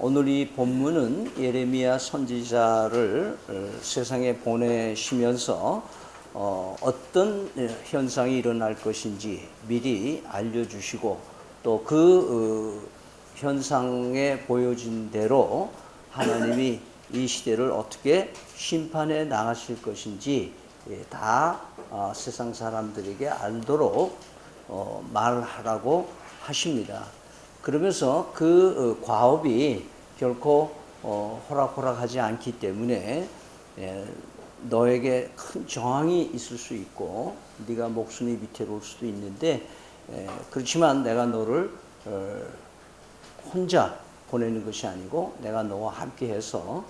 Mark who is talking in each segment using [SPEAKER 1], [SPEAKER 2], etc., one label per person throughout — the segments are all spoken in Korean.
[SPEAKER 1] 오늘 이 본문은 예레미야 선지자를 세상에 보내시면서 어떤 현상이 일어날 것인지 미리 알려주시고 또 그 현상에 보여진 대로 하나님이 이 시대를 어떻게 심판해 나가실 것인지 다 세상 사람들에게 알도록 말하라고 하십니다. 그러면서 그 과업이 결코 호락호락하지 않기 때문에 너에게 큰 저항이 있을 수 있고 네가 목숨이 위태로울 수도 있는데 그렇지만 내가 너를 혼자 보내는 것이 아니고 내가 너와 함께해서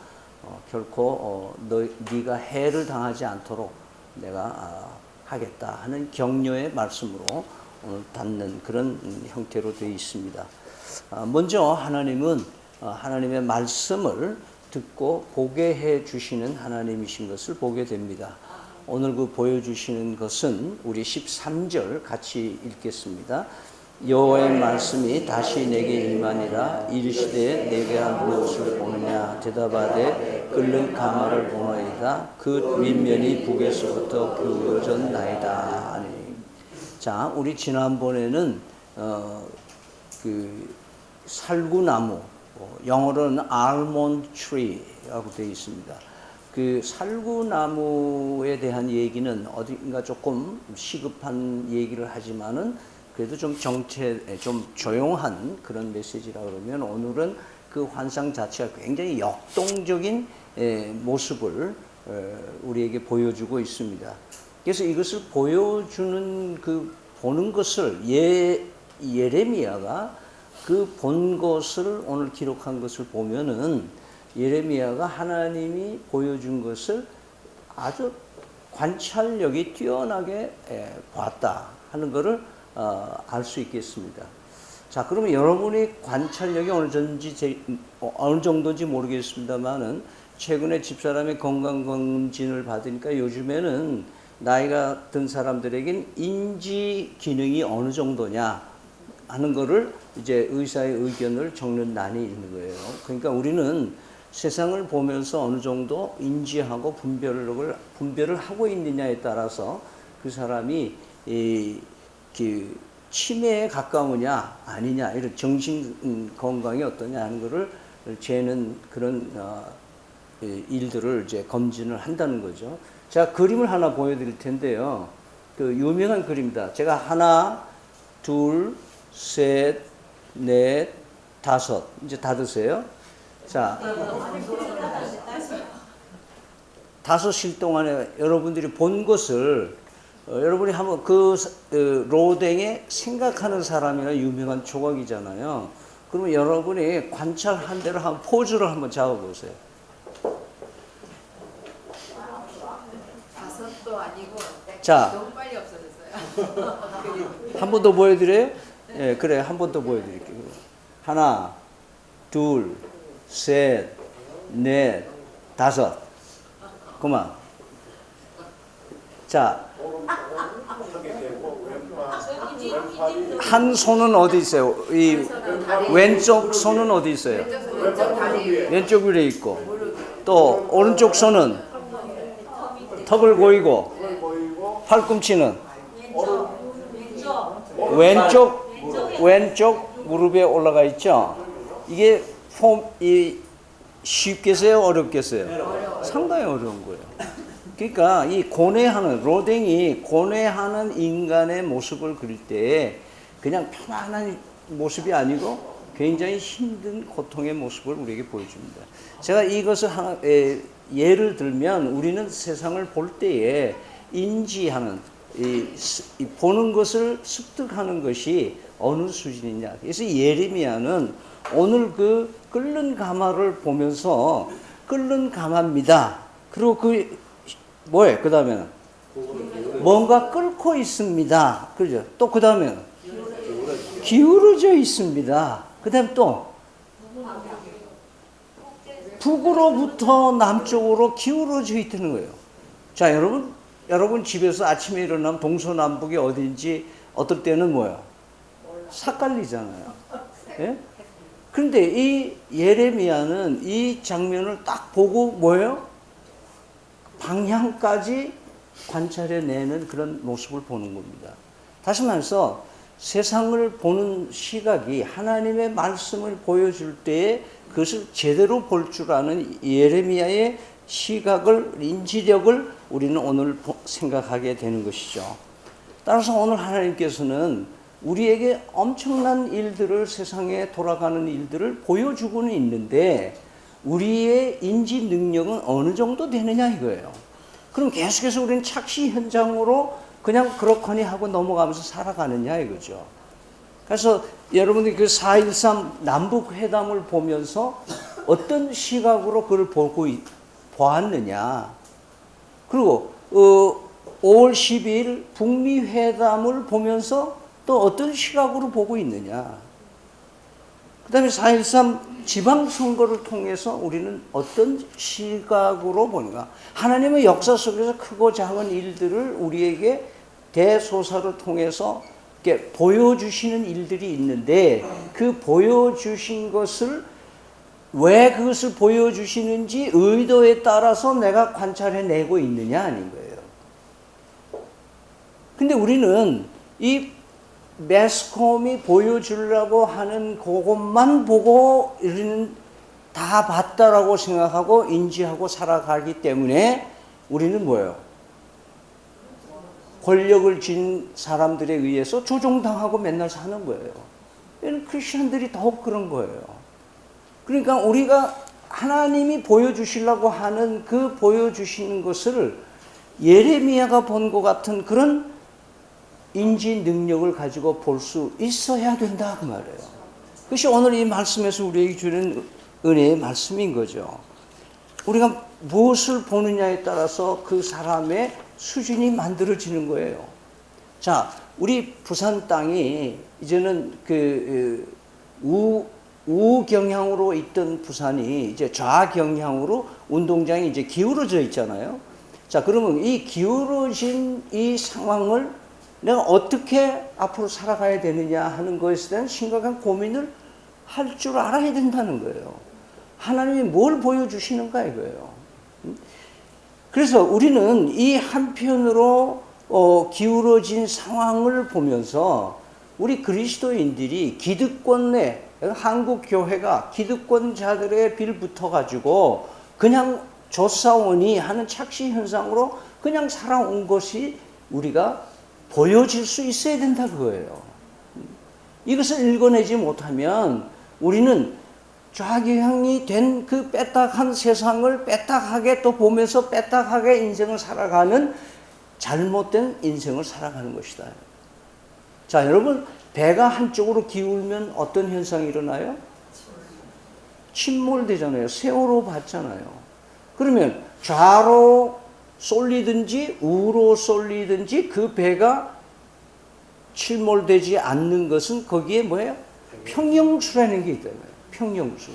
[SPEAKER 1] 결코 네가 해를 당하지 않도록 내가 하겠다 하는 격려의 말씀으로 오늘 닿는 그런 형태로 되어 있습니다. 먼저 하나님은 하나님의 말씀을 듣고 보게 해 주시는 하나님이신 것을 보게 됩니다. 오늘 그 보여주시는 것은 우리 13절 같이 읽겠습니다. 여호와의 말씀이 다시 내게 임하니라. 이르시되 내가 무엇을 보느냐 대답하되 끓는 가마를 보나이다. 그 윗면이 북에서부터 기울어졌나이다. 자, 우리 지난번에는 그 살구나무, 영어로는 almond tree라고 되어 있습니다. 그 살구나무에 대한 얘기는 어딘가 조금 시급한 얘기를 하지만은 그래도 좀 좀 조용한 그런 메시지라 그러면 오늘은 그 환상 자체가 굉장히 역동적인 모습을 우리에게 보여주고 있습니다. 그래서 이것을 보여주는 보는 것을 예레미야가 그 본 것을 오늘 기록한 것을 보면은 예레미야가 하나님이 보여준 것을 아주 관찰력이 뛰어나게 봤다 하는 것을 알 수 있겠습니다. 자, 그러면 여러분이 관찰력이 어느 정도인지 모르겠습니다만은 최근에 집사람의 건강검진을 받으니까 요즘에는 나이가 든 사람들에겐 인지 기능이 어느 정도냐 하는 거를 이제 의사의 의견을 적는 난이 있는 거예요. 그러니까 우리는 세상을 보면서 어느 정도 인지하고 분별을 하고 있느냐에 따라서 그 사람이 치매에 가까우냐 아니냐 이런 정신 건강이 어떠냐 하는 거를 재는 그런 일들을 이제 검진을 한다는 거죠. 제가 그림을 하나 보여드릴 텐데요. 그 유명한 그림이다. 제가 하나, 둘, 셋, 넷, 다섯. 이제 다 드세요. 자, 5실 동안에 여러분들이 본 것을 여러분이 한번 로댕에 생각하는 사람이나 유명한 조각이잖아요. 그러면 여러분이 관찰한 대로 한 포즈를 한번 잡아보세요. 자,
[SPEAKER 2] 너무 빨리 없어졌어요.
[SPEAKER 1] 한 번 더 보여드려요? 네, 그래, 한 번 더 보여드릴게요. 하나, 둘, 셋, 넷, 다섯. 그만. 자, 한 손은 어디 있어요? 이 왼쪽 손은 어디 있어요? 왼쪽 위에 있고, 또 오른쪽 손은 턱을 고이고, 팔꿈치는 왼쪽 무릎에 올라가 있죠. 이게 쉽겠어요? 어렵겠어요? 상당히 어려운 거예요. 그러니까 이 로댕이 고뇌하는 인간의 모습을 그릴 때 그냥 편안한 모습이 아니고 굉장히 힘든 고통의 모습을 우리에게 보여줍니다. 제가 이것을 예를 들면 우리는 세상을 볼 때에 인지하는 보는 것을 습득하는 것이 어느 수준이냐. 그래서 예레미야는 오늘 그 끓는 가마를 보면서 끓는 가마입니다. 그리고 뭐예요? 그 다음에는 뭔가 끓고 있습니다. 그죠? 또 그 다음에는 기울어져 있습니다. 그 다음 또 북으로부터 남쪽으로 기울어져 있다는 거예요. 자, 여러분 집에서 아침에 일어나면 동서남북이 어딘지 어떨 때는 뭐야? 삭갈리잖아요. 예? 그런데 이 예레미야는 이 장면을 딱 보고 뭐예요? 방향까지 관찰해내는 그런 모습을 보는 겁니다. 다시 말해서 세상을 보는 시각이 하나님의 말씀을 보여줄 때에 그것을 제대로 볼 줄 아는 예레미야의 시각을, 인지력을 우리는 오늘 생각하게 되는 것이죠. 따라서 오늘 하나님께서는 우리에게 엄청난 일들을, 세상에 돌아가는 일들을 보여주고는 있는데 우리의 인지 능력은 어느 정도 되느냐 이거예요. 그럼 계속해서 우리는 착시 현장으로 그냥 그렇거니 하고 넘어가면서 살아가느냐 이거죠. 그래서 여러분들이 그 4.13 남북회담을 보면서 어떤 시각으로 그걸 보았느냐. 그리고 5월 12일 북미 회담을 보면서 또 어떤 시각으로 보고 있느냐. 그 다음에 4.13 지방선거를 통해서 우리는 어떤 시각으로 보는가. 하나님의 역사 속에서 크고 작은 일들을 우리에게 대소사를 통해서 이렇게 보여주시는 일들이 있는데 그 보여주신 것을 왜 그것을 보여주시는지 의도에 따라서 내가 관찰해내고 있느냐 아닌 거예요. 근데 우리는 이 매스컴이 보여주려고 하는 그것만 보고 우리는 다 봤다라고 생각하고 인지하고 살아가기 때문에 우리는 뭐예요? 권력을 쥔 사람들에 의해서 조종당하고 맨날 사는 거예요. 이런 크리스천들이 더욱 그런 거예요. 그러니까 우리가 하나님이 보여주시려고 하는 그 보여주시는 것을 예레미야가 본 것 같은 그런 인지 능력을 가지고 볼 수 있어야 된다 그 말이에요. 그것이 오늘 이 말씀에서 우리에게 주는 은혜의 말씀인 거죠. 우리가 무엇을 보느냐에 따라서 그 사람의 수준이 만들어지는 거예요. 자, 우리 부산 땅이 이제는 우경향으로 있던 부산이 이제 좌경향으로 운동장이 이제 기울어져 있잖아요. 자, 그러면 이 기울어진 이 상황을 내가 어떻게 앞으로 살아가야 되느냐 하는 것에 대한 심각한 고민을 할 줄 알아야 된다는 거예요. 하나님이 뭘 보여주시는가 이거예요. 그래서 우리는 이 한편으로 기울어진 상황을 보면서 우리 그리스도인들이 기득권 내 한국 교회가 기득권자들의 빌 붙어가지고 그냥 조사오니 하는 착시 현상으로 그냥 살아온 것이 우리가 보여질 수 있어야 된다 그거예요. 이것을 읽어내지 못하면 우리는 좌경향이 된 그 빼딱한 세상을 빼딱하게 또 보면서 빼딱하게 인생을 살아가는 잘못된 인생을 살아가는 것이다. 자, 여러분 배가 한쪽으로 기울면 어떤 현상이 일어나요? 침몰되잖아요. 세월호 봤잖아요. 그러면 좌로 쏠리든지 우로 쏠리든지 그 배가 침몰되지 않는 것은 거기에 뭐예요? 평형수라는 게 있잖아요. 평형수.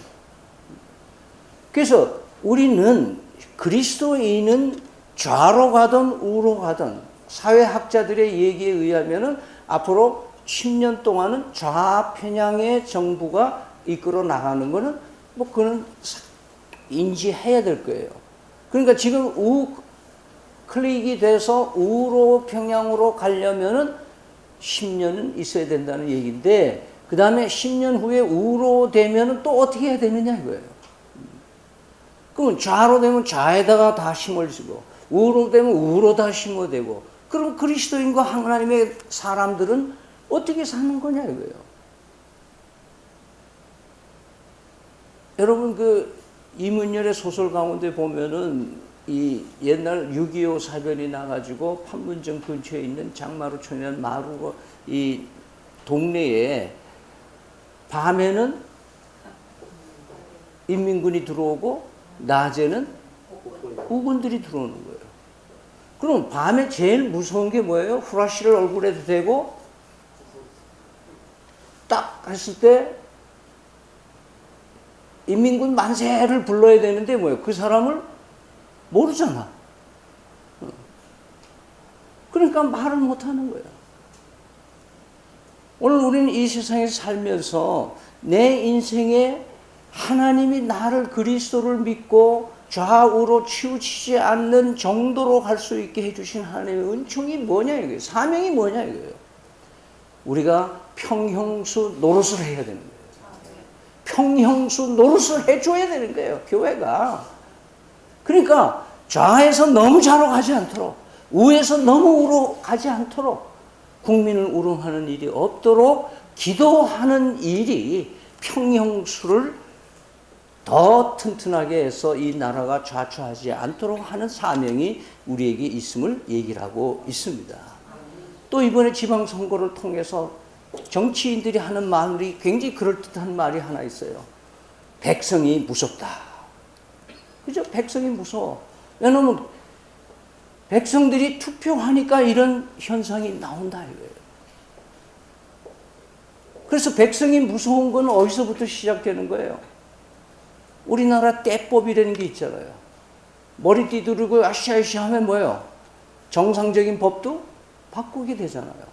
[SPEAKER 1] 그래서 우리는 그리스도인은 좌로 가든 우로 가든 사회학자들의 얘기에 의하면은 앞으로 10년 동안은 좌편향의 정부가 이끌어 나가는 거는 뭐 그는 인지해야 될 거예요. 그러니까 지금 클릭이 돼서 우로 평양으로 가려면은 10년은 있어야 된다는 얘기인데 그 다음에 10년 후에 우로 되면은 또 어떻게 해야 되느냐 이거예요. 그러면 좌로 되면 좌에다가 다 심어지고 우로 되면 우로 다 심어되고 그럼 그리스도인과 하나님의 사람들은 어떻게 사는 거냐 이거예요. 여러분 그 이문열의 소설 가운데 보면은 이 옛날 6.25 사변이 나가지고 판문점 근처에 있는 장마루촌이라는 마루 이 동네에 밤에는 인민군이 들어오고 낮에는 국군들이 들어오는 거예요. 그럼 밤에 제일 무서운 게 뭐예요? 후라시를 얼굴에 대고 딱 했을 때 인민군 만세를 불러야 되는데 뭐예요? 그 사람을 모르잖아. 그러니까 말을 못하는 거예요. 오늘 우리는 이 세상에서 살면서 내 인생에 하나님이 나를 그리스도를 믿고 좌우로 치우치지 않는 정도로 갈 수 있게 해주신 하나님의 은총이 뭐냐 이거예요. 사명이 뭐냐 이거예요. 우리가 평형수 노릇을 해야 되는 거예요. 평형수 노릇을 해줘야 되는 거예요. 교회가. 그러니까 좌에서 너무 좌로 가지 않도록, 우에서 너무 우로 가지 않도록, 국민을 우롱하는 일이 없도록 기도하는 일이 평형수를 더 튼튼하게 해서 이 나라가 좌초하지 않도록 하는 사명이 우리에게 있음을 얘기를 하고 있습니다. 또 이번에 지방선거를 통해서 정치인들이 하는 말이 굉장히 그럴듯한 말이 하나 있어요. 백성이 무섭다. 그죠? 백성이 무서워. 왜냐하면 백성들이 투표하니까 이런 현상이 나온다 이거예요. 그래서 백성이 무서운 건 어디서부터 시작되는 거예요? 우리나라 때법이라는 게 있잖아요. 머리띠 두르고 아시아시아 하면 뭐예요? 정상적인 법도 바꾸게 되잖아요.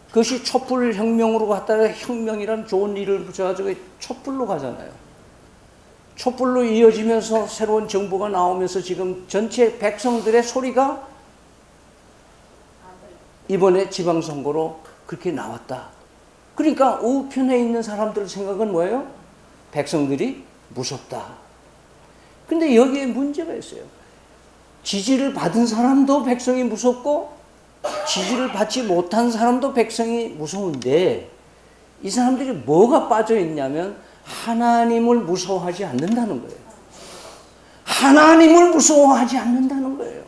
[SPEAKER 1] 그것이 촛불 혁명으로 갔다가 혁명이란 좋은 일을 붙여가지고 촛불로 가잖아요. 촛불로 이어지면서 새로운 정부가 나오면서 지금 전체 백성들의 소리가 이번에 지방선거로 그렇게 나왔다. 그러니까 우편에 있는 사람들 생각은 뭐예요? 백성들이 무섭다. 근데 여기에 문제가 있어요. 지지를 받은 사람도 백성이 무섭고 지지를 받지 못한 사람도 백성이 무서운데 이 사람들이 뭐가 빠져 있냐면 하나님을 무서워하지 않는다는 거예요. 하나님을 무서워하지 않는다는 거예요.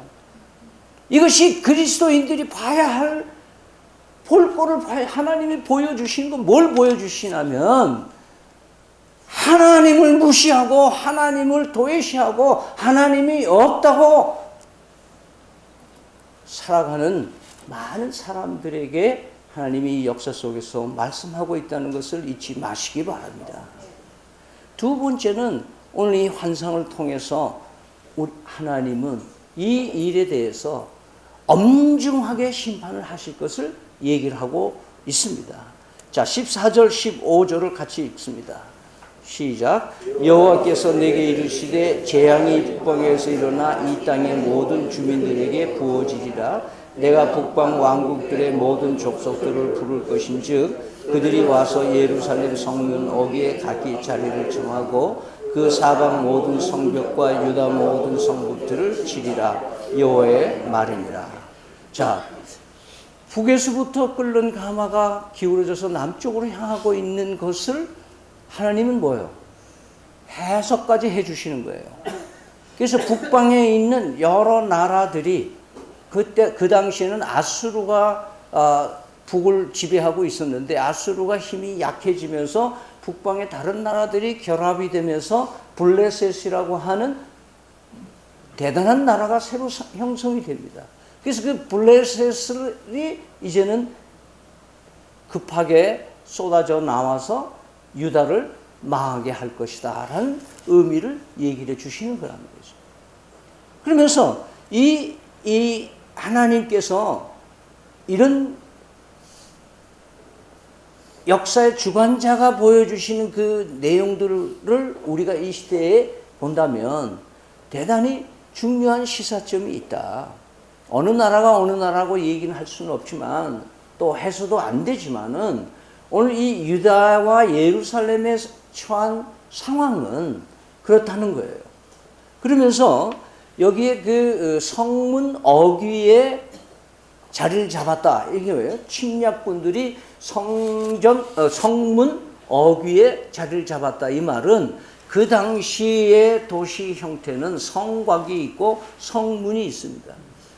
[SPEAKER 1] 이것이 그리스도인들이 봐야 할 볼 거를 봐야 하나님이 보여주시는 건 뭘 보여주시냐면 하나님을 무시하고 하나님을 도외시하고 하나님이 없다고 살아가는 많은 사람들에게 하나님이 이 역사 속에서 말씀하고 있다는 것을 잊지 마시기 바랍니다. 두 번째는 오늘 이 환상을 통해서 우리 하나님은 이 일에 대해서 엄중하게 심판을 하실 것을 얘기를 하고 있습니다. 자, 14절, 15절을 같이 읽습니다. 시작. 여호와께서 내게 이르시되 재앙이 북방에서 일어나 이 땅의 모든 주민들에게 부어지리라. 내가 북방 왕국들의 모든 족속들을 부를 것인즉 그들이 와서 예루살렘 성문 어귀에 각기 자리를 정하고 그 사방 모든 성벽과 유다 모든 성읍들을 치리라. 여호와의 말이니라. 자, 북에서부터 끓는 가마가 기울어져서 남쪽으로 향하고 있는 것을 하나님은 뭐예요? 해석까지 해주시는 거예요. 그래서 북방에 있는 여러 나라들이 그때 그 당시에는 아수르가 북을 지배하고 있었는데 아수르가 힘이 약해지면서 북방의 다른 나라들이 결합이 되면서 블레셋이라고 하는 대단한 나라가 새로 형성이 됩니다. 그래서 그 블레셋이 이제는 급하게 쏟아져 나와서 유다를 망하게 할 것이다 라는 의미를 얘기를 해주시는 거라는 거죠. 그러면서 이 하나님께서 이런 역사의 주관자가 보여주시는 그 내용들을 우리가 이 시대에 본다면 대단히 중요한 시사점이 있다. 어느 나라가 어느 나라고 얘기는 할 수는 없지만 또 해서도 안 되지만은 오늘 이 유다와 예루살렘에 처한 상황은 그렇다는 거예요. 그러면서 여기에 그 성문 어귀에 자리를 잡았다. 이게 뭐예요? 침략군들이 성문 어귀에 자리를 잡았다. 이 말은 그 당시의 도시 형태는 성곽이 있고 성문이 있습니다.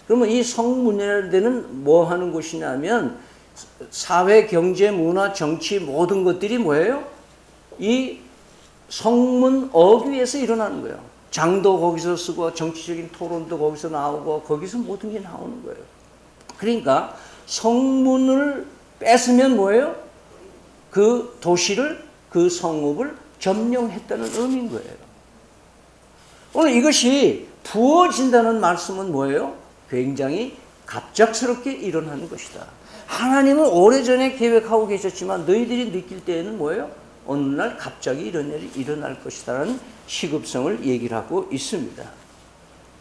[SPEAKER 1] 그러면 이 성문이라는 데는 뭐 하는 곳이냐면 사회, 경제, 문화, 정치 모든 것들이 뭐예요? 이 성문 어귀에서 일어나는 거예요. 장도 거기서 쓰고 정치적인 토론도 거기서 나오고 거기서 모든 게 나오는 거예요. 그러니까 성문을 뺏으면 뭐예요? 그 도시를, 그 성읍을 점령했다는 의미인 거예요. 오늘 이것이 부어진다는 말씀은 뭐예요? 굉장히 갑작스럽게 일어나는 것이다. 하나님은 오래전에 계획하고 계셨지만 너희들이 느낄 때에는 뭐예요? 어느 날 갑자기 이런 일이 일어날 것이다라는 시급성을 얘기를 하고 있습니다.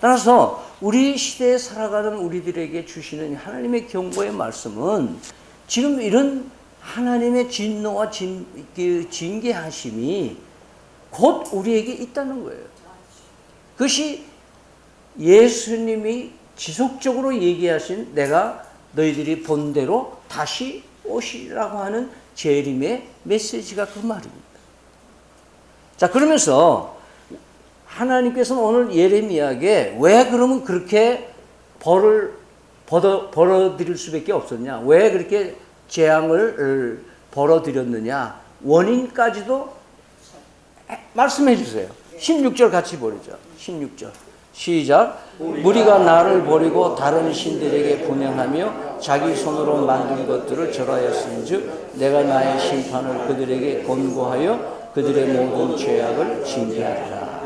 [SPEAKER 1] 따라서 우리 시대에 살아가는 우리들에게 주시는 하나님의 경고의 말씀은 지금 이런 하나님의 진노와 징계하심이 곧 우리에게 있다는 거예요. 그것이 예수님이 지속적으로 얘기하신 내가 너희들이 본대로 다시 오시라고 하는 재림의 메시지가 그 말입니다. 자, 그러면서 하나님께서는 오늘 예레미야에게 왜 그러면 그렇게 벌을 벌어드릴 수밖에 없었냐? 왜 그렇게 재앙을 벌어드렸느냐? 원인까지도 말씀해 주세요. 16절 같이 보죠. 16절. 시작. 무리가 나를 버리고 다른 신들에게 분향하며 자기 손으로 만든 것들을 절하였은즉 내가 나의 심판을 그들에게 권고하여 그들의 모든 죄악을 징계하리라.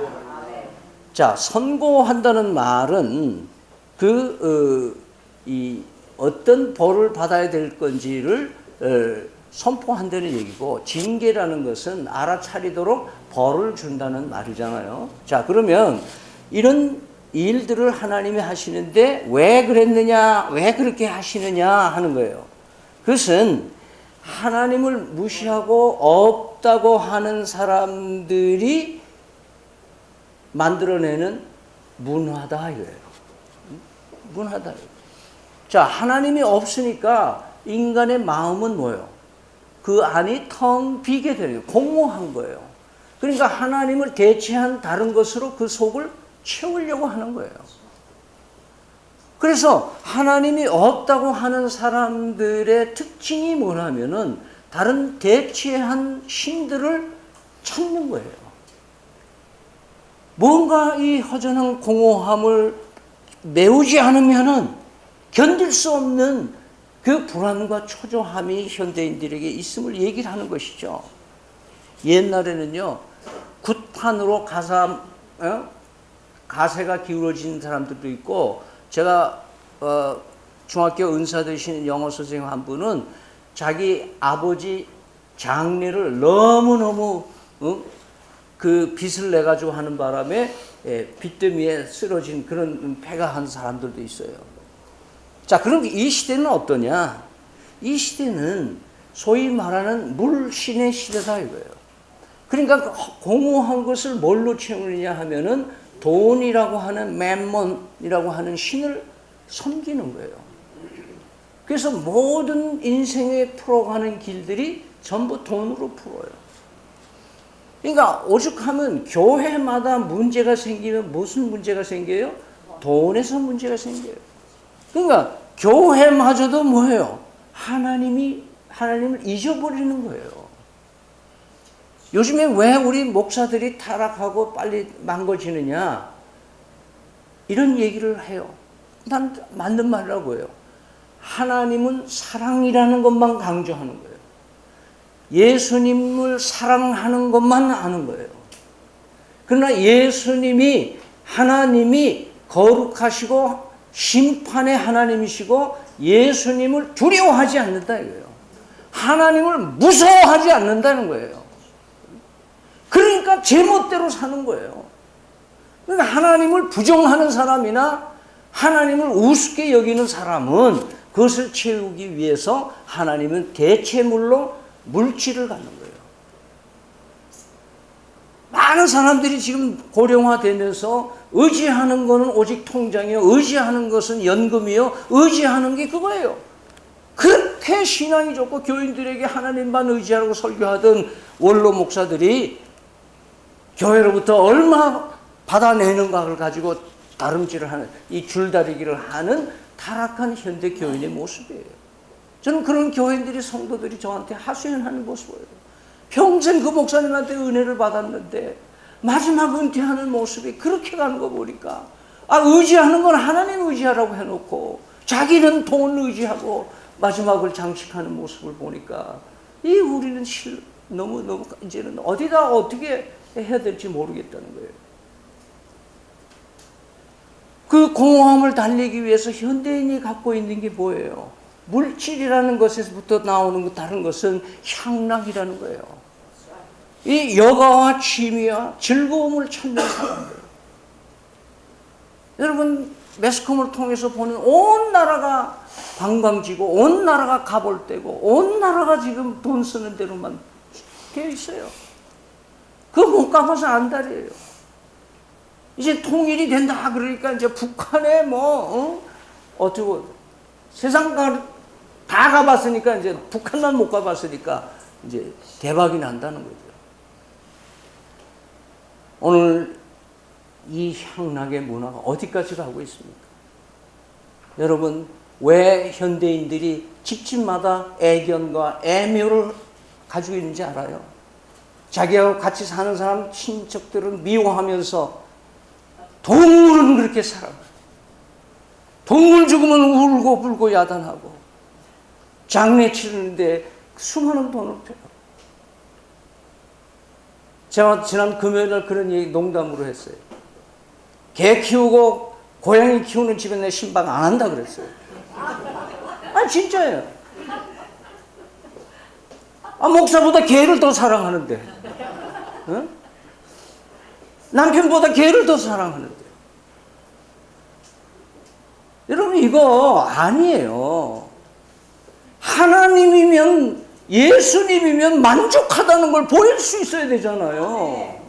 [SPEAKER 1] 자, 선고한다는 말은 어떤 벌을 받아야 될 건지를 선포한다는 얘기고, 징계라는 것은 알아차리도록 벌을 준다는 말이잖아요. 자, 그러면 이런 일들을 하나님이 하시는데 왜 그랬느냐, 왜 그렇게 하시느냐 하는 거예요. 그것은 하나님을 무시하고 없다고 하는 사람들이 만들어내는 문화다 이거예요. 문화다. 자, 하나님이 없으니까 인간의 마음은 뭐예요? 그 안이 텅 비게 되는 거예요. 공허한 거예요. 그러니까 하나님을 대체한 다른 것으로 그 속을 채우려고 하는 거예요. 그래서 하나님이 없다고 하는 사람들의 특징이 뭐냐면은 다른 대체한 신들을 찾는 거예요. 뭔가 이 허전한 공허함을 메우지 않으면은 견딜 수 없는 그 불안과 초조함이 현대인들에게 있음을 얘기를 하는 것이죠. 옛날에는요, 굿판으로 가세가 기울어진 사람들도 있고, 제가 중학교 은사 되신 영어 선생님 한 분은 자기 아버지 장례를 너무너무 그 빚을 내가지고 하는 바람에 빚더미에 쓰러진 그런 폐가한 사람들도 있어요. 자, 그럼 이 시대는 어떠냐? 이 시대는 소위 말하는 물신의 시대다 이거예요. 그러니까 공허한 것을 뭘로 채우느냐 하면은 돈이라고 하는 맴몬이라고 하는 신을 섬기는 거예요. 그래서 모든 인생에 풀어가는 길들이 전부 돈으로 풀어요. 그러니까 오죽하면 교회마다 문제가 생기면 무슨 문제가 생겨요? 돈에서 문제가 생겨요. 그러니까 교회마저도 뭐예요? 하나님을 잊어버리는 거예요. 요즘에 왜 우리 목사들이 타락하고 빨리 망가지느냐? 이런 얘기를 해요. 난 맞는 말이라고 해요. 하나님은 사랑이라는 것만 강조하는 거예요. 예수님을 사랑하는 것만 아는 거예요. 그러나 하나님이 거룩하시고 심판의 하나님이시고 예수님을 두려워하지 않는다 이거예요. 하나님을 무서워하지 않는다는 거예요. 그러니까 제멋대로 사는 거예요. 그러니까 하나님을 부정하는 사람이나 하나님을 우습게 여기는 사람은 그것을 채우기 위해서 하나님은 대체물로 물질을 갖는 거예요. 많은 사람들이 지금 고령화되면서 의지하는 것은 오직 통장이요, 의지하는 것은 연금이요, 의지하는 게 그거예요. 그렇게 신앙이 좋고 교인들에게 하나님만 의지하라고 설교하던 원로 목사들이 교회로부터 얼마 받아내는가를 가지고 다름질을 하는, 이 줄다리기를 하는 타락한 현대 교인의 모습이에요. 저는 그런 교인들이, 성도들이 저한테 하소연하는 모습을 보여요. 평생 그 목사님한테 은혜를 받았는데 마지막 은퇴하는 모습이 그렇게 가는 거 보니까, 의지하는 건 하나님 의지하라고 해놓고 자기는 돈 의지하고 마지막을 장식하는 모습을 보니까 우리는 너무 이제는 어디다 어떻게 해야 될지 모르겠다는 거예요. 그 공허함을 달래기 위해서 현대인이 갖고 있는 게 뭐예요? 물질이라는 것에서부터 나오는 다른 것은 향락이라는 거예요. 이 여가와 취미와 즐거움을 찾는 사람들. 여러분 매스컴을 통해서 보는 온 나라가 관광지고 온 나라가 가볼때고 온 나라가 지금 돈 쓰는 대로만 되어 있어요. 그거 못 가봐서 안달이에요. 이제 통일이 된다 그러니까 이제 북한에 어쩌고 세상 다 가봤으니까 이제 북한만 못 가봤으니까 이제 대박이 난다는 거죠. 오늘 이 향락의 문화가 어디까지 가고 있습니까? 여러분 왜 현대인들이 집집마다 애견과 애묘를 가지고 있는지 알아요? 자기하고 같이 사는 사람 친척들은 미워하면서 동물은 그렇게 살아가요. 동물 죽으면 울고 불고 야단하고 장례 치르는데 수많은 돈을 빼요. 제가 지난 금요일날 그런 얘기 농담으로 했어요. 개 키우고 고양이 키우는 집에 내 신방 안 한다 그랬어요. 아니 진짜예요. 목사보다 개를 더 사랑하는데, 응? 남편보다 개를 더 사랑하는데. 여러분 이거 아니에요. 하나님이면 예수님이면 만족하다는 걸 보일 수 있어야 되잖아요.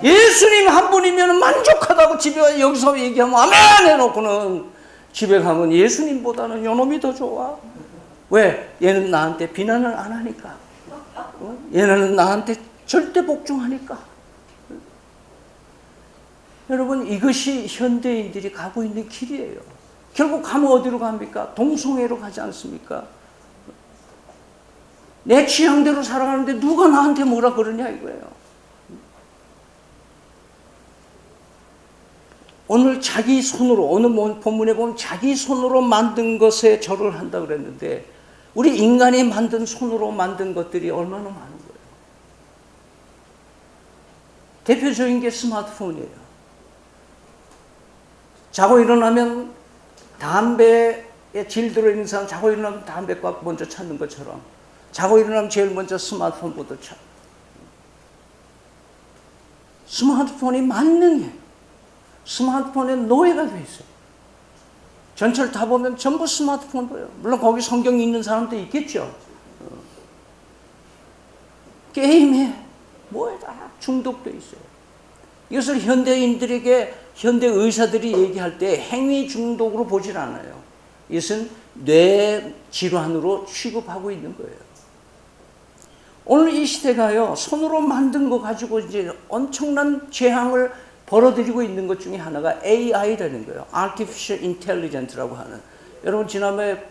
[SPEAKER 1] 예수님 한 분이면 만족하다고 집에 여기서 얘기하면 아멘 해놓고는 집에 가면 예수님보다는 요놈이 더 좋아. 왜? 얘는 나한테 비난을 안 하니까. 얘는 나한테 절대 복종하니까. 여러분 이것이 현대인들이 가고 있는 길이에요. 결국 가면 어디로 갑니까? 동성애로 가지 않습니까? 내 취향대로 살아가는데 누가 나한테 뭐라 그러냐 이거예요. 오늘 자기 손으로, 오늘 본문에 보면 자기 손으로 만든 것에 절을 한다 그랬는데 우리 인간이 만든 손으로 만든 것들이 얼마나 많은 거예요. 대표적인 게 스마트폰이에요. 자고 일어나면 담배에 질 들어있는 사람 자고 일어나면 담배값 먼저 찾는 것처럼 자고 일어나면 제일 먼저 스마트폰부터 찾. 스마트폰이 만능이에요. 스마트폰에 노예가 돼 있어요. 전철 타보면 전부 스마트폰 보여요. 물론 거기 성경이 있는 사람도 있겠죠. 게임에 뭐에 다 중독돼 있어요. 이것을 현대인들에게 현대 의사들이 얘기할 때 행위 중독으로 보질 않아요. 이것은 뇌 질환으로 취급하고 있는 거예요. 오늘 이 시대가요, 손으로 만든 거 가지고 이제 엄청난 재앙을 벌어들이고 있는 것 중에 하나가 AI라는 거예요. Artificial Intelligence라고 하는. 여러분 지난번에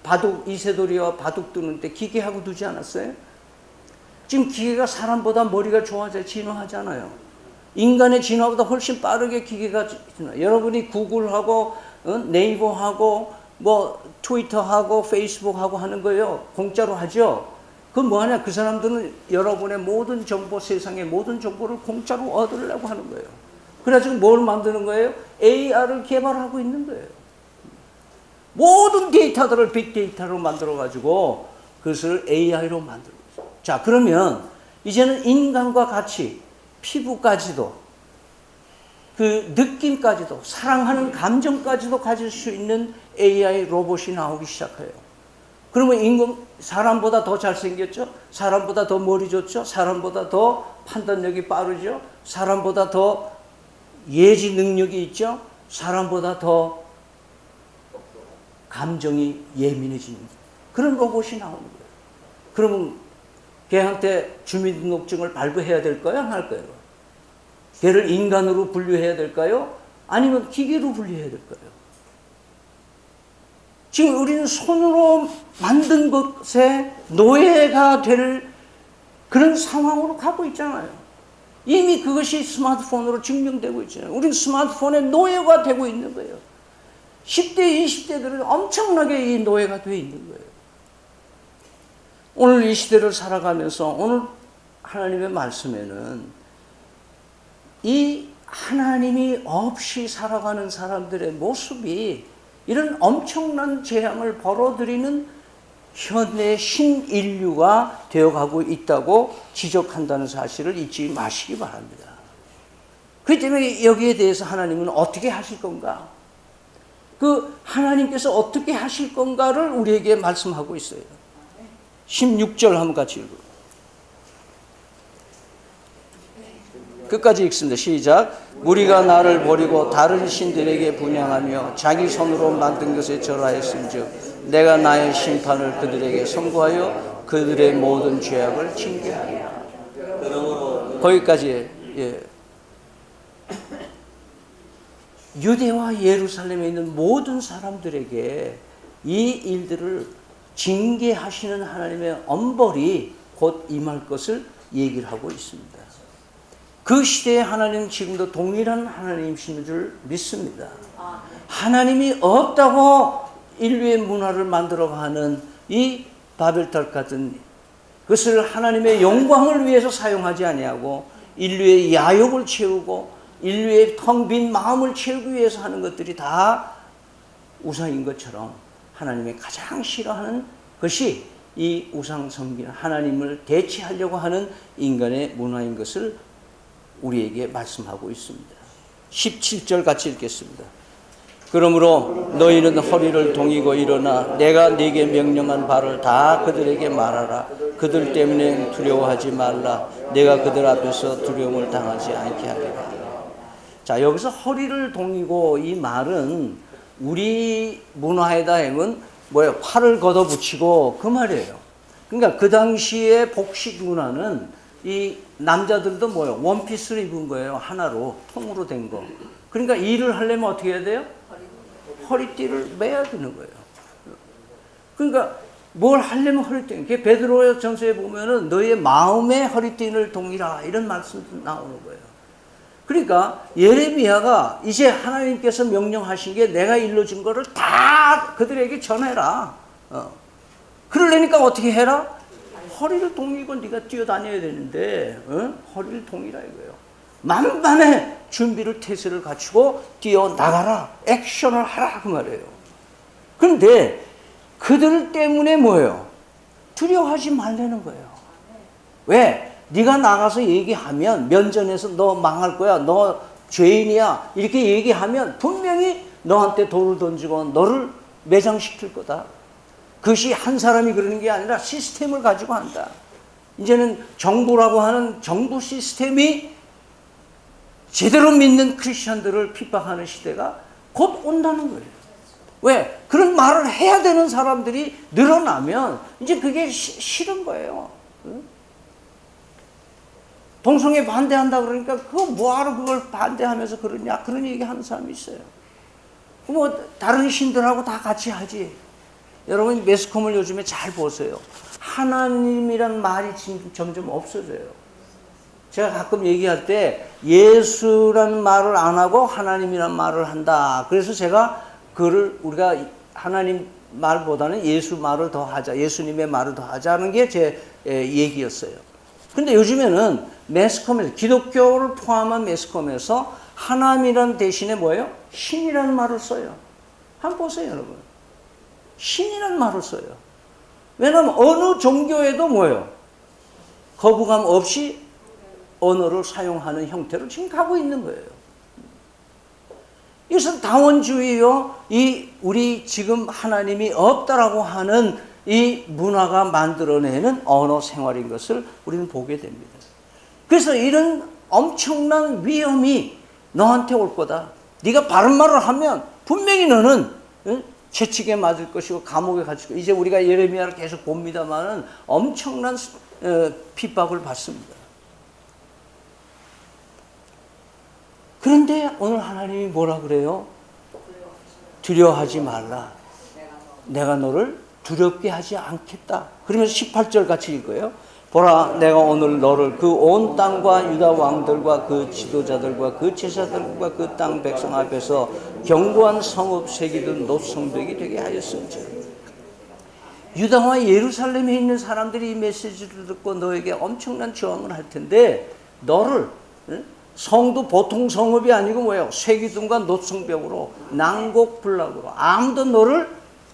[SPEAKER 1] 바둑 이세돌이와 바둑 두는 때 기계하고 두지 않았어요? 지금 기계가 사람보다 머리가 좋아져 진화하잖아요. 인간의 진화보다 훨씬 빠르게 기계가 진화. 여러분이 구글하고 네이버하고 뭐 트위터하고 페이스북하고 하는 거예요. 공짜로 하죠. 그건 뭐하냐? 그 사람들은 여러분의 모든 정보, 세상의 모든 정보를 공짜로 얻으려고 하는 거예요. 그래가지고 뭘 만드는 거예요? AR을 개발하고 있는 거예요. 모든 데이터들을 빅데이터로 만들어가지고 그것을 AI로 만들고 있어요. 자, 그러면 이제는 인간과 같이 피부까지도 그 느낌까지도 사랑하는 감정까지도 가질 수 있는 AI 로봇이 나오기 시작해요. 그러면 인간 사람보다 더 잘생겼죠? 사람보다 더 머리 좋죠? 사람보다 더 판단력이 빠르죠? 사람보다 더 예지 능력이 있죠? 사람보다 더 감정이 예민해지는 그런 로봇이 나오는 거예요. 그러면 걔한테 주민등록증을 발부해야 될까요? 안 할까요? 걔를 인간으로 분류해야 될까요? 아니면 기계로 분류해야 될까요? 지금 우리는 손으로 만든 것에 노예가 될 그런 상황으로 가고 있잖아요. 이미 그것이 스마트폰으로 증명되고 있잖아요. 우리는 스마트폰의 노예가 되고 있는 거예요. 10대, 20대들은 엄청나게 이 노예가 되어 있는 거예요. 오늘 이 시대를 살아가면서 오늘 하나님의 말씀에는 이 하나님이 없이 살아가는 사람들의 모습이 이런 엄청난 재앙을 벌어들이는 현대 신인류가 되어가고 있다고 지적한다는 사실을 잊지 마시기 바랍니다. 그렇기 때문에 여기에 대해서 하나님은 어떻게 하실 건가? 그 하나님께서 어떻게 하실 건가를 우리에게 말씀하고 있어요. 16절 한번 같이 읽어요. 끝까지 읽습니다. 시작. 무리가 나를 버리고 다른 신들에게 분향하며 자기 손으로 만든 것에 절하였은즉 내가 나의 심판을 그들에게 선고하여 그들의 모든 죄악을 징계하리라. 거기까지. 예. 유대와 예루살렘에 있는 모든 사람들에게 이 일들을 징계하시는 하나님의 엄벌이 곧 임할 것을 얘기를 하고 있습니다. 그 시대에 하나님은 지금도 동일한 하나님이신 줄 믿습니다. 하나님이 없다고 인류의 문화를 만들어가는 이 바벨탑 같은 그것을 하나님의 영광을 위해서 사용하지 아니하고 인류의 야욕을 채우고 인류의 텅 빈 마음을 채우기 위해서 하는 것들이 다 우상인 것처럼 하나님이 가장 싫어하는 것이 이 우상 섬기는 하나님을 대체하려고 하는 인간의 문화인 것을 우리에게 말씀하고 있습니다. 17절 같이 읽겠습니다. 그러므로 너희는 허리를 동이고 일어나 내가 네게 명령한 바를 다 그들에게 말하라. 그들 때문에 두려워하지 말라. 내가 그들 앞에서 두려움을 당하지 않게 하리라. 자, 여기서 허리를 동이고 이 말은 우리 문화에다 하면 뭐예요? 팔을 걷어붙이고 그 말이에요. 그러니까 그 당시에 복식 문화는 이 남자들도 뭐예요? 원피스를 입은 거예요. 하나로 통으로 된 거. 그러니까 일을 하려면 어떻게 해야 돼요? 허리띠를 매야 되는 거예요. 그러니까 뭘 하려면 허리띠. 베드로 전서에 보면은 너의 마음의 허리띠를 동이라 이런 말씀도 나오는 거예요. 그러니까 예레미야가 이제 하나님께서 명령하신 게 내가 일러준 거를 다 그들에게 전해라. 그러려니까 어떻게 해라? 허리를 동이고 네가 뛰어다녀야 되는데 허리를 동이라 이거예요. 만반의 준비를 태세를 갖추고 뛰어나가라. 액션을 하라 그 말이에요. 그런데 그들 때문에 뭐예요? 두려워하지 말라는 거예요. 왜? 네가 나가서 얘기하면 면전에서 너 망할 거야. 너 죄인이야. 이렇게 얘기하면 분명히 너한테 돌을 던지고 너를 매장시킬 거다. 그것이 한 사람이 그러는 게 아니라 시스템을 가지고 한다. 이제는 정부라고 하는 정부 시스템이 제대로 믿는 크리스천들을 핍박하는 시대가 곧 온다는 거예요. 왜? 그런 말을 해야 되는 사람들이 늘어나면 이제 그게 싫은 거예요. 동성애 반대한다 그러니까 그거 뭐하러 그걸 반대하면서 그러냐 그런 얘기 하는 사람이 있어요. 뭐 다른 신들하고 다 같이 하지. 여러분 매스컴을 요즘에 잘 보세요. 하나님이란 말이 지금 점점 없어져요. 제가 가끔 얘기할 때 예수란 말을 안 하고 하나님이란 말을 한다. 그래서 제가 그를 우리가 하나님 말보다는 예수 말을 더 하자. 예수님의 말을 더 하자는 게 제 얘기였어요. 근데 요즘에는 매스컴에서 기독교를 포함한 매스컴에서 하나님이란 대신에 뭐예요? 신이라는 말을 써요. 한번 보세요, 여러분. 신이라는 말을 써요. 왜냐하면 어느 종교에도 뭐예요? 거부감 없이 언어를 사용하는 형태로 지금 가고 있는 거예요. 이것은 다원주의요. 우리 지금 하나님이 없다라고 하는 이 문화가 만들어내는 언어 생활인 것을 우리는 보게 됩니다. 그래서 이런 엄청난 위험이 너한테 올 거다. 네가 바른 말을 하면 분명히 너는 채찍에 맞을 것이고 감옥에 갇힐 것이고 이제 우리가 예레미야를 계속 봅니다만은 엄청난 핍박을 받습니다. 그런데 오늘 하나님이 뭐라 그래요? 두려워하지 말라. 내가 너를 두렵게 하지 않겠다. 그러면서 18절 같이 읽어요. 보라, 내가 오늘 너를 그 온 땅과 유다 왕들과 그 지도자들과 그 제사들과 그 땅 백성 앞에서 견고한 성읍 새기든 노성벽이 되게 하였음즉. 유다와 예루살렘에 있는 사람들이 이 메시지를 듣고 너에게 엄청난 저항을 할 텐데 너를 성도 보통 성읍이 아니고 뭐예요? 쇠기둥과 노성벽으로 난곡불락으로 아무도 너를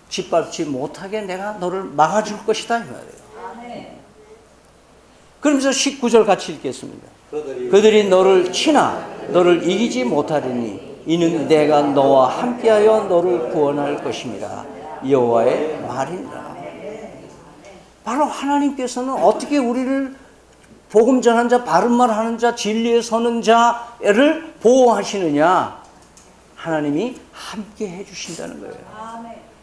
[SPEAKER 1] 짓밟지 못하게 내가 너를 막아줄 것이다 이 말이에요. 그러면서 19절 같이 읽겠습니다. 그들이 너를 치나 너를 이기지 못하리니 이는 내가 너와 함께하여 너를 구원할 것임이라 여호와의 말이니라. 바로 하나님께서는 어떻게 우리를 복음 전하는 자, 바른 말 하는 자, 진리에 서는 자를 보호하시느냐? 하나님이 함께 해주신다는 거예요.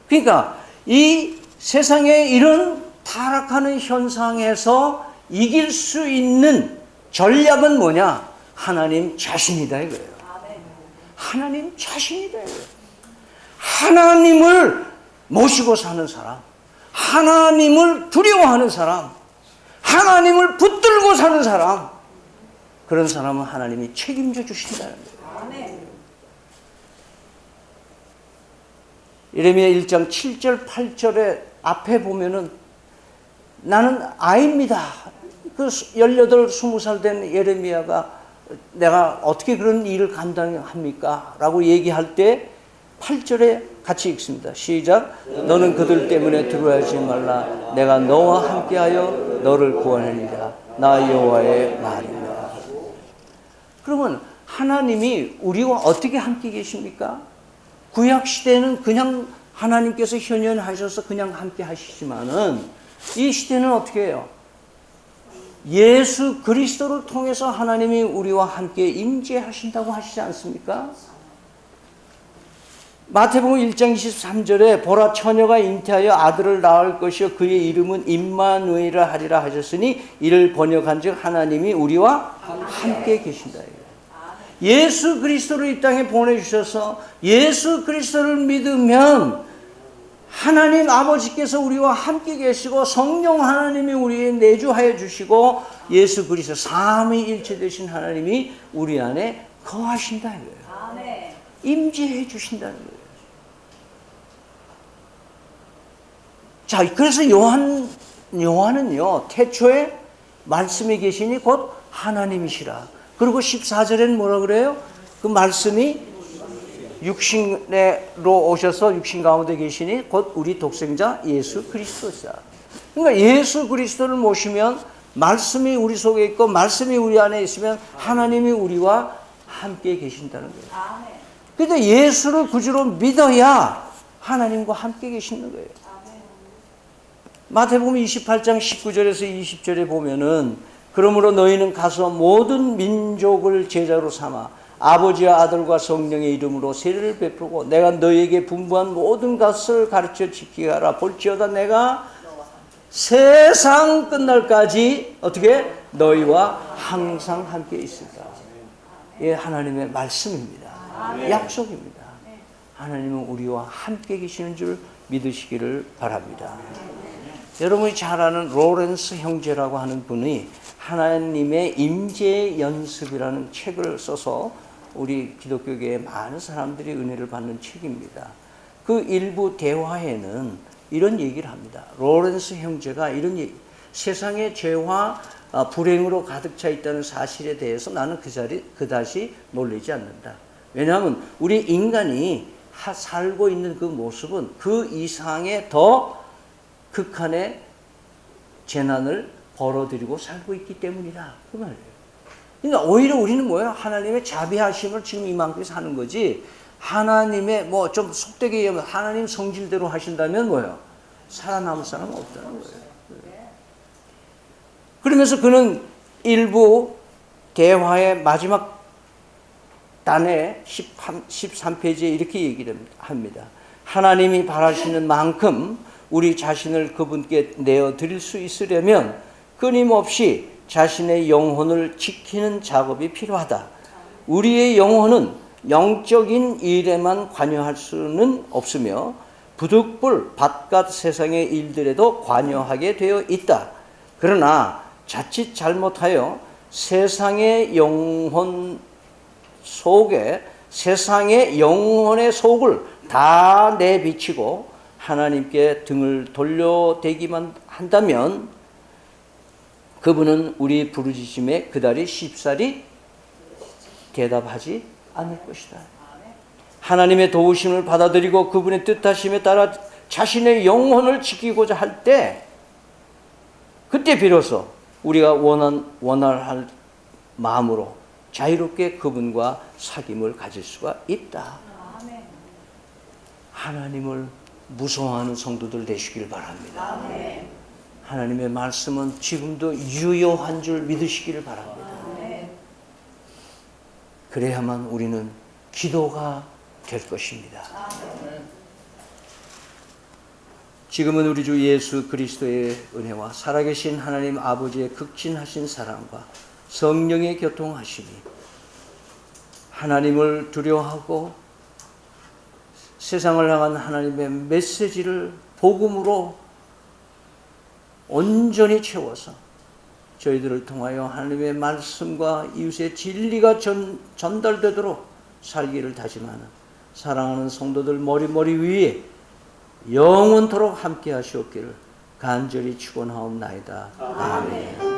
[SPEAKER 1] 그러니까 이 세상에 이런 타락하는 현상에서 이길 수 있는 전략은 뭐냐? 하나님 자신이다 이거예요. 하나님 자신이다 이거예요. 하나님을 모시고 사는 사람, 하나님을 두려워하는 사람, 하나님을 붙들고 사는 사람, 그런 사람은 하나님이 책임져 주신다는 거예요. 예레미야 1장 7절 8절에 앞에 보면은 나는 아이입니다. 그 18, 20살 된 예레미야가 내가 어떻게 그런 일을 감당합니까? 라고 얘기할 때 8절에 같이 읽습니다. 시작. 너는 그들 때문에 두려워하지 말라. 내가 너와 함께하여 너를 구원하리라. 나 여호와의 말이라. 그러면 하나님이 우리와 어떻게 함께 계십니까? 구약 시대는 그냥 하나님께서 현현하셔서 그냥 함께 하시지만은 이 시대는 어떻게 해요? 예수 그리스도를 통해서 하나님이 우리와 함께 임재하신다고 하시지 않습니까? 마태복음 1장 23절에 보라 처녀가 잉태하여 아들을 낳을 것이요 그의 이름은 임마누엘이라 하리라 하셨으니 이를 번역한즉 하나님이 우리와 함께 계신다. 예수 그리스도를 이 땅에 보내주셔서 예수 그리스도를 믿으면 하나님 아버지께서 우리와 함께 계시고 성령 하나님이 우리에 내주하여 주시고 예수 그리스도 삼위일체 되신 하나님이 우리 안에 거하신다는 거예요. 임재해 주신다는 거예요. 자, 그래서 요한은요 태초에 말씀이 계시니 곧 하나님이시라. 그리고 14절에는 뭐라 그래요? 그 말씀이 육신으로 오셔서 육신 가운데 계시니 곧 우리 독생자 예수 그리스도시다. 그러니까 예수 그리스도를 모시면 말씀이 우리 속에 있고 말씀이 우리 안에 있으면 하나님이 우리와 함께 계신다는 거예요. 그런데 예수를 구주로 믿어야 하나님과 함께 계시는 거예요. 마태복음 28장 19절에서 20절에 보면은 그러므로 너희는 가서 모든 민족을 제자로 삼아 아버지와 아들과 성령의 이름으로 세례를 베푸고 내가 너희에게 분부한 모든 것을 가르쳐 지키게 하라. 볼지어다 내가 세상 끝날까지 어떻게 너희와 항상 함께 있으리라. 예, 하나님의 말씀입니다. 약속입니다. 하나님은 우리와 함께 계시는 줄 믿으시기를 바랍니다. 여러분이 잘 아는 로렌스 형제라고 하는 분이 하나님의 임재 연습이라는 책을 써서 우리 기독교계의 많은 사람들이 은혜를 받는 책입니다. 그 일부 대화에는 이런 얘기를 합니다. 로렌스 형제가 이런 얘기, 세상의 죄와 불행으로 가득 차 있다는 사실에 대해서 나는 그다지 놀라지 않는다. 왜냐하면 우리 인간이 살고 있는 그 모습은 그 이상의 더 극한의 재난을 벌어들이고 살고 있기 때문이다. 그 말이에요. 그러니까 오히려 우리는 뭐예요? 하나님의 자비하심을 지금 이만큼 사는 거지. 하나님의 뭐 좀 속되게 얘기하면 하나님 성질대로 하신다면 뭐예요? 살아남을 사람은 없다는 거예요. 그러면서 그는 일부 대화의 마지막 단에 13페이지에 이렇게 얘기를 합니다. 하나님이 바라시는 만큼 우리 자신을 그분께 내어드릴 수 있으려면 끊임없이 자신의 영혼을 지키는 작업이 필요하다. 우리의 영혼은 영적인 일에만 관여할 수는 없으며 부득불 바깥 세상의 일들에도 관여하게 되어 있다. 그러나 자칫 잘못하여 세상의 영혼의 속을 다 내비치고 하나님께 등을 돌려대기만 한다면 그분은 우리 부르짖음에 그다지 쉽사리 대답하지 않을 것이다. 하나님의 도우심을 받아들이고 그분의 뜻하심에 따라 자신의 영혼을 지키고자 할 때, 그때 비로소 우리가 원할 마음으로 자유롭게 그분과 사귐을 가질 수가 있다. 하나님을 무서워하는 성도들 되시길 바랍니다. 하나님의 말씀은 지금도 유효한 줄 믿으시기를 바랍니다. 그래야만 우리는 기도가 될 것입니다. 지금은 우리 주 예수 그리스도의 은혜와 살아계신 하나님 아버지의 극진하신 사랑과 성령의 교통하심이 하나님을 두려워하고 세상을 향한 하나님의 메시지를 복음으로 온전히 채워서 저희들을 통하여 하나님의 말씀과 이웃의 진리가 전달되도록 살기를 다짐하는 사랑하는 성도들 머리 위에 영원토록 함께 하시옵기를 간절히 축원하옵나이다. 아멘.